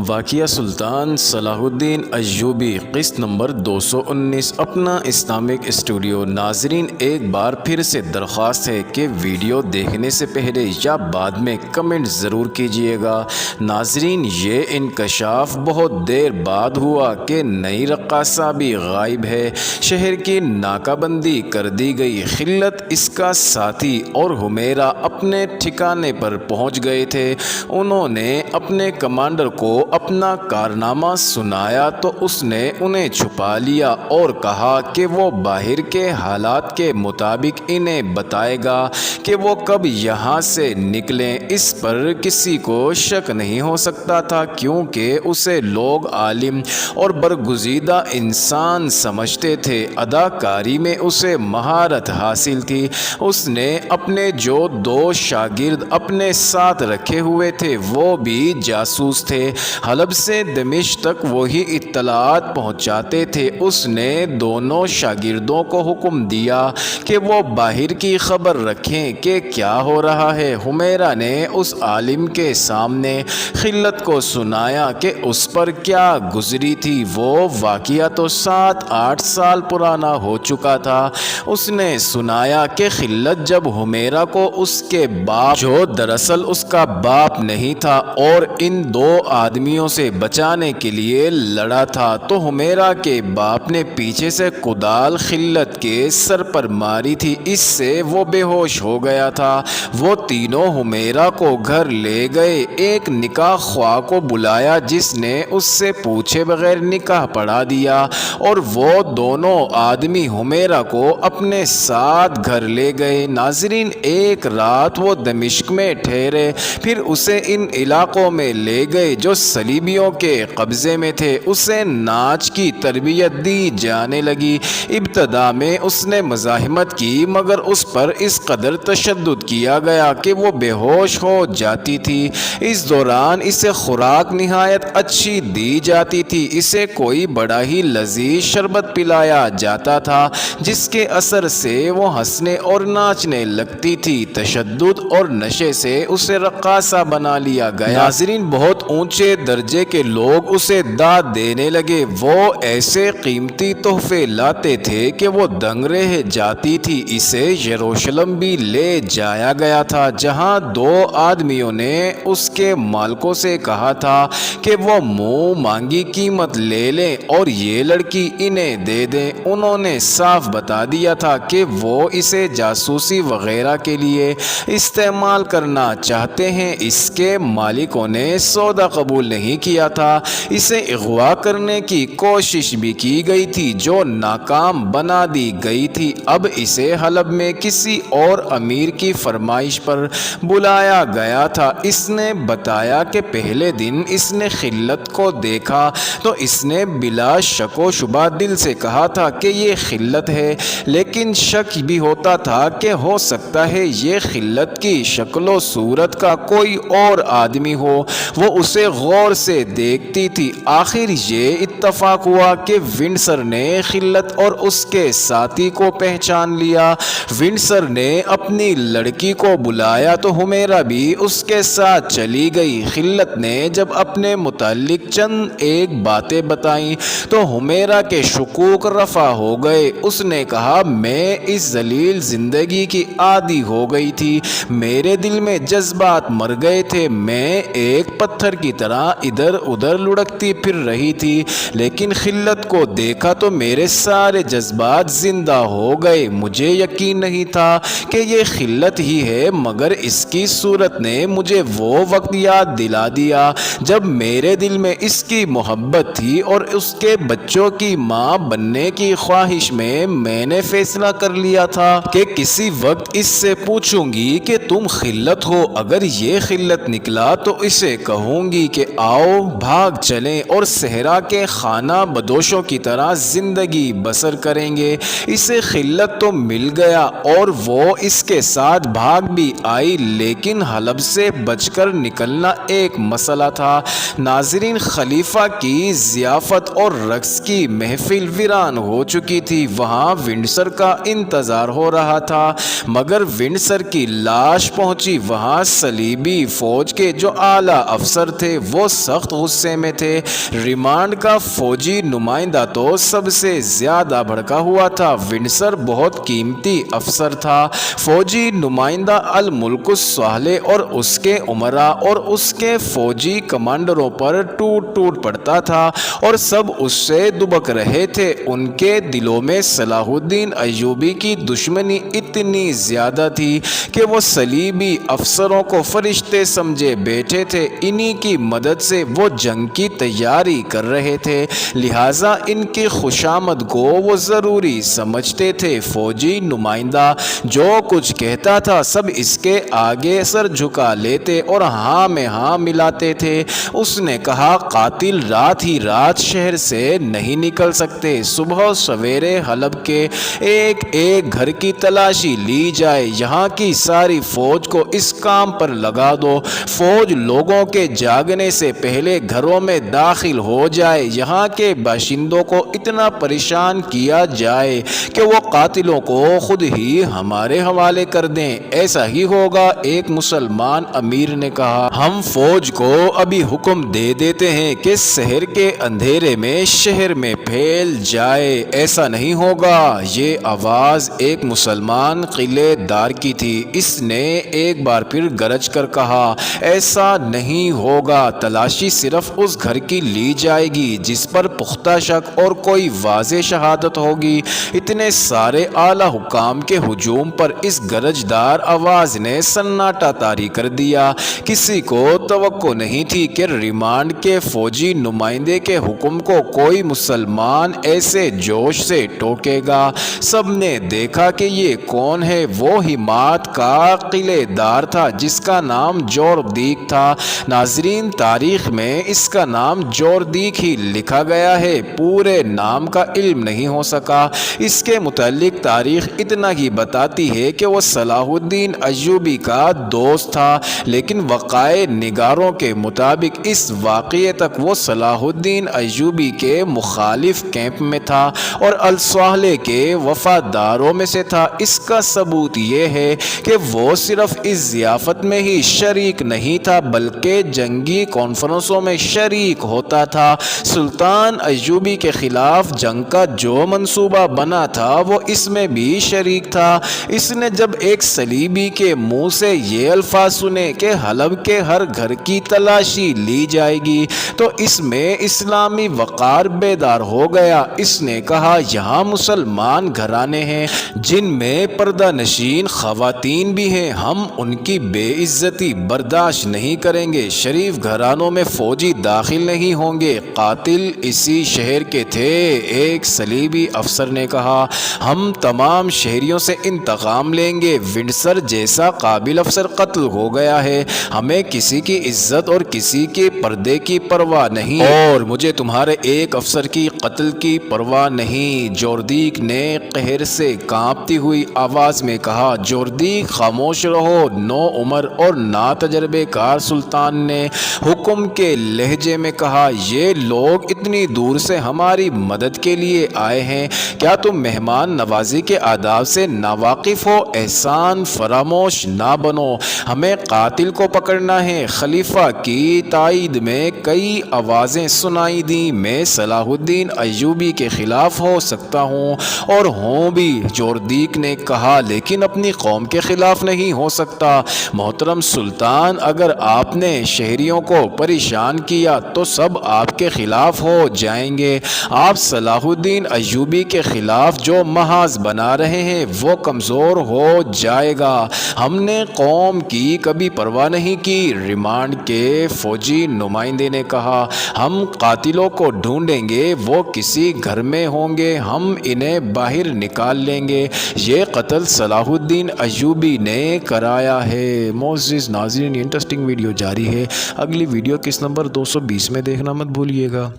واقعہ سلطان صلاح الدین ایوبی قسط نمبر 219 اپنا اسلامک اسٹوڈیو۔ ناظرین، ایک بار پھر سے درخواست ہے کہ ویڈیو دیکھنے سے پہلے یا بعد میں کمنٹ ضرور کیجیے گا۔ ناظرین، یہ انکشاف بہت دیر بعد ہوا کہ نئی رقاصہ بھی غائب ہے۔ شہر کی ناکہ بندی کر دی گئی۔ خلت، اس کا ساتھی اور حمیرہ اپنے ٹھکانے پر پہنچ گئے تھے۔ انہوں نے اپنے کمانڈر کو اپنا کارنامہ سنایا تو اس نے انہیں چھپا لیا اور کہا کہ وہ باہر کے حالات کے مطابق انہیں بتائے گا کہ وہ کب یہاں سے نکلیں۔ اس پر کسی کو شک نہیں ہو سکتا تھا کیونکہ اسے لوگ عالم اور برگزیدہ انسان سمجھتے تھے۔ اداکاری میں اسے مہارت حاصل تھی۔ اس نے اپنے جو 2 شاگرد اپنے ساتھ رکھے ہوئے تھے وہ بھی جاسوس تھے۔ حلب سے دمشق تک وہی اطلاعات پہنچاتے تھے۔ اس نے دونوں شاگردوں کو حکم دیا کہ وہ باہر کی خبر رکھیں کہ کیا ہو رہا ہے۔ حمیرہ نے اس عالم کے سامنے خلت کو سنایا کہ اس پر کیا گزری تھی۔ وہ واقعہ تو 7-8 سال پرانا ہو چکا تھا۔ اس نے سنایا کہ خلت جب حمیرہ کو اس کے باپ، جو دراصل اس کا باپ نہیں تھا، اور ان 2 آدمیوں سے بچانے کے لیے لڑا تھا تو حمیرہ کے باپ نے پیچھے سے کدال خلت کے سر پر ماری تھی۔ اس سے وہ بے ہوش ہو گیا تھا۔ وہ تینوں حمیرہ کو گھر لے گئے۔ ایک نکاح خواہ کو بلایا جس نے اس سے پوچھے بغیر نکاح پڑھا دیا اور وہ دونوں آدمی حمیرہ کو اپنے ساتھ گھر لے گئے۔ ناظرین، ایک رات وہ دمشق میں ٹھہرے، پھر اسے ان علاقوں میں لے گئے جو صلیبیوں کے قبضے میں تھے۔ اسے ناچ کی تربیت دی جانے لگی۔ ابتدا میں اس نے مزاحمت کی مگر اس پر اس قدر تشدد کیا گیا کہ وہ بے ہوش ہو جاتی تھی۔ اس دوران اسے خوراک نہایت اچھی دی جاتی تھی۔ اسے کوئی بڑا ہی لذیذ شربت پلایا جاتا تھا جس کے اثر سے وہ ہنسنے اور ناچنے لگتی تھی۔ تشدد اور نشے سے اسے رقاصہ بنا لیا گیا۔ ناظرین، بہت اونچے درجے کے لوگ اسے داد دینے لگے۔ وہ ایسے قیمتی تحفے لاتے تھے کہ وہ دنگ رہ جاتی تھی۔ اسے یروشلم بھی لے جایا گیا تھا جہاں 2 آدمیوں نے اس کے مالکوں سے کہا تھا کہ وہ منہ مانگی قیمت لے لیں اور یہ لڑکی انہیں دے دیں۔ انہوں نے صاف بتا دیا تھا کہ وہ اسے جاسوسی وغیرہ کے لیے استعمال کرنا چاہتے ہیں۔ اس کے مالکوں نے سودا قبول نہیں کیا تھا۔ اسے اغوا کرنے کی کوشش بھی کی گئی تھی جو ناکام بنا دی گئی تھی۔ اب اسے حلب میں کسی اور امیر کی فرمائش پر بلایا گیا تھا۔ اس نے بتایا کہ پہلے دن اس نے خلت کو دیکھا تو اس نے بلا شک و شبہ دل سے کہا تھا کہ یہ خلت ہے، لیکن شک بھی ہوتا تھا کہ ہو سکتا ہے یہ خلت کی شکل و صورت کا کوئی اور آدمی ہو۔ وہ اسے غور سے دیکھتی تھی۔ آخر یہ اتفاق ہوا کہ ونڈسر نے خلت اور اس کے ساتھی کو پہچان لیا۔ ونڈسر نے اپنی لڑکی کو بلایا تو حمیرہ بھی اس کے ساتھ چلی گئی۔ خلت نے جب اپنے متعلق چند ایک باتیں بتائیں تو حمیرہ کے شکوک رفع ہو گئے۔ اس نے کہا، میں اس ذلیل زندگی کی عادی ہو گئی تھی۔ میرے دل میں جذبات مر گئے تھے۔ میں ایک پتھر کی طرح ادھر ادھر لڑکتی پھر رہی تھی، لیکن خلت کو دیکھا تو میرے سارے جذبات زندہ ہو گئے۔ مجھے یقین نہیں تھا کہ یہ خلت ہی ہے، مگر اس کی صورت نے مجھے وہ وقت یاد دلا دیا جب میرے دل میں اس کی محبت تھی اور اس کے بچوں کی ماں بننے کی خواہش میں میں نے فیصلہ کر لیا تھا کہ کسی وقت اس سے پوچھوں گی کہ تم خلت ہو۔ اگر یہ خلت نکلا تو اسے کہوں گی کہ آؤ بھاگ چلیں اور صحرا کے خانہ بدوشوں کی طرح زندگی بسر کریں گے۔ اسے خلت تو مل گیا اور وہ اس کے ساتھ بھاگ بھی آئی، لیکن حلب سے بچ کر نکلنا ایک مسئلہ تھا۔ ناظرین، خلیفہ کی ضیافت اور رقص کی محفل ویران ہو چکی تھی۔ وہاں ونڈسر کا انتظار ہو رہا تھا، مگر ونڈسر کی لاش پہنچی۔ وہاں صلیبی فوج کے جو اعلیٰ افسر تھے وہ سخت غصے میں تھے۔ ریمانڈ کا فوجی نمائندہ تو سب سے زیادہ بھڑکا ہوا تھا۔ ونڈسر بہت قیمتی افسر تھا۔ فوجی نمائندہ الملک الصالح اور اس کے امراء اور اس کے فوجی کمانڈروں پر ٹوٹ ٹوٹ پڑتا تھا اور سب اس سے دبک رہے تھے۔ ان کے دلوں میں صلاح الدین ایوبی کی دشمنی اتنی زیادہ تھی کہ وہ صلیبی افسروں کو فرشتے سمجھے بیٹھے تھے۔ انہی کی مدد سے وہ جنگ کی تیاری کر رہے تھے، لہٰذا ان کی خوشامد کو وہ ضروری سمجھتے تھے۔ فوجی نمائندہ جو کچھ کہتا تھا سب اس کے آگے سر جھکا لیتے اور ہاں میں ہاں ملاتے تھے۔ اس نے کہا، قاتل رات ہی رات شہر سے نہیں نکل سکتے۔ صبح سویرے حلب کے ایک ایک گھر کی تلاشی لی جائے۔ یہاں کی ساری فوج کو اس کام پر لگا دو۔ فوج لوگوں کے جاگنے سے پہلے گھروں میں داخل ہو جائے۔ یہاں کے باشندوں کو اتنا پریشان کیا جائے کہ وہ قاتلوں کو خود ہی ہمارے حوالے کر دیں۔ ایسا ہی ہوگا، ایک مسلمان امیر نے کہا۔ ہم فوج کو ابھی حکم دے دیتے ہیں کہ شہر کے اندھیرے میں شہر میں پھیل جائے۔ ایسا نہیں ہوگا۔ یہ آواز ایک مسلمان قلعے دار کی تھی۔ اس نے ایک بار پھر گرج کر کہا، ایسا نہیں ہوگا۔ تلاشی صرف اس گھر کی لی جائے گی جس پر پختہ شک اور کوئی واضح شہادت ہوگی۔ اتنے سارے اعلیٰ حکام کے ہجوم پر اس گرجدار آواز نے سناٹا طاری کر دیا۔ کسی کو توقع نہیں تھی کہ ریمانڈ کے فوجی نمائندے کے حکم کو کوئی مسلمان ایسے جوش سے ٹوکے گا۔ سب نے دیکھا کہ یہ کون ہے۔ وہ ہمات کا قلعے دار تھا جس کا نام جوردیک تھا۔ ناظرین، تاریخ میں اس کا نام جوردیک ہی لکھا گیا ہے، پورے نام کا علم نہیں ہو سکا۔ اس کے متعلق تاریخ اتنا ہی بتاتی ہے کہ وہ صلاح الدین ایوبی کا دوست تھا، لیکن وقائع نگاروں کے مطابق اس واقعے تک وہ صلاح الدین ایوبی کے مخالف کیمپ میں تھا اور الصالح کے وفاداروں میں سے تھا۔ اس کا ثبوت یہ ہے کہ وہ صرف اس ضیافت میں ہی شریک نہیں تھا بلکہ جنگی کانفرنسوں میں شریک ہوتا تھا۔ سلطان ایوبی کے خلاف جنگ کا جو منصوبہ بنا تھا وہ اس میں بھی شریک تھا۔ اس نے جب ایک صلیبی کے منہ سے یہ الفاظ سنے کہ حلب کے ہر گھر کی تلاشی لی جائے گی تو اس میں اسلامی وقار بیدار ہو گیا۔ اس نے کہا، یہاں مسلمان گھرانے ہیں جن میں پردہ نشین خواتین بھی ہیں، ہم ان کی بے عزتی برداشت نہیں کریں گے۔ شریف گھرانوں میں فوجی داخل نہیں ہوں گے۔ قاتل اسی شہر کے تھے، ایک صلیبی افسر نے کہا۔ ہم تمام شہریوں سے انتقام لیں گے۔ ونڈسر جیسا قابل افسر قتل ہو گیا ہے۔ ہمیں کسی کی عزت اور کسی کے پردے کی پرواہ نہیں، اور مجھے تمہارے ایک افسر کی قتل کی پرواہ نہیں۔ جوردیک نے قہر سے کانپتی ہوئی آواز میں کہا۔ جوردیک، خاموش رہو۔ نو عمر اور ناتجربے کار سلطان نے حکم کے لہجے میں کہا، یہ لوگ اتنی دور سے ہماری مدد کے لیے آئے ہیں، کیا تم مہمان نوازی کے آداب سے ناواقف ہو؟ احسان فراموش نہ بنو، ہمیں قاتل کو پکڑنا ہے۔ خلیفہ کی تائید میں کئی آوازیں سنائی دیں۔ میں صلاح الدین ایوبی کے خلاف ہو سکتا ہوں اور ہوں بھی، جوردیک نے کہا، لیکن اپنی قوم کے خلاف نہیں ہو سکتا۔ محترم سلطان، اگر آپ نے شہریوں کو پریشان کیا تو سب آپ کے خلاف ہو جائیں گے۔ آپ صلاح الدین ایوبی کے خلاف جو محاذ بنا رہے ہیں وہ کمزور ہو جائے گا۔ ہم نے قوم کی کبھی پرواہ نہیں کی، ریمانڈ کے فوجی نمائندے نے کہا۔ ہم قاتلوں کو ڈھونڈیں گے، وہ کسی گھر میں ہوں گے، ہم انہیں باہر نکال لیں گے۔ یہ قتل صلاح الدین ایوبی نے کرایا ہے۔ معزز ناظرین، انٹرسٹنگ ویڈیو جاری ہے، اگلی ویڈیو کس نمبر 220 میں دیکھنا مت بھولیے گا۔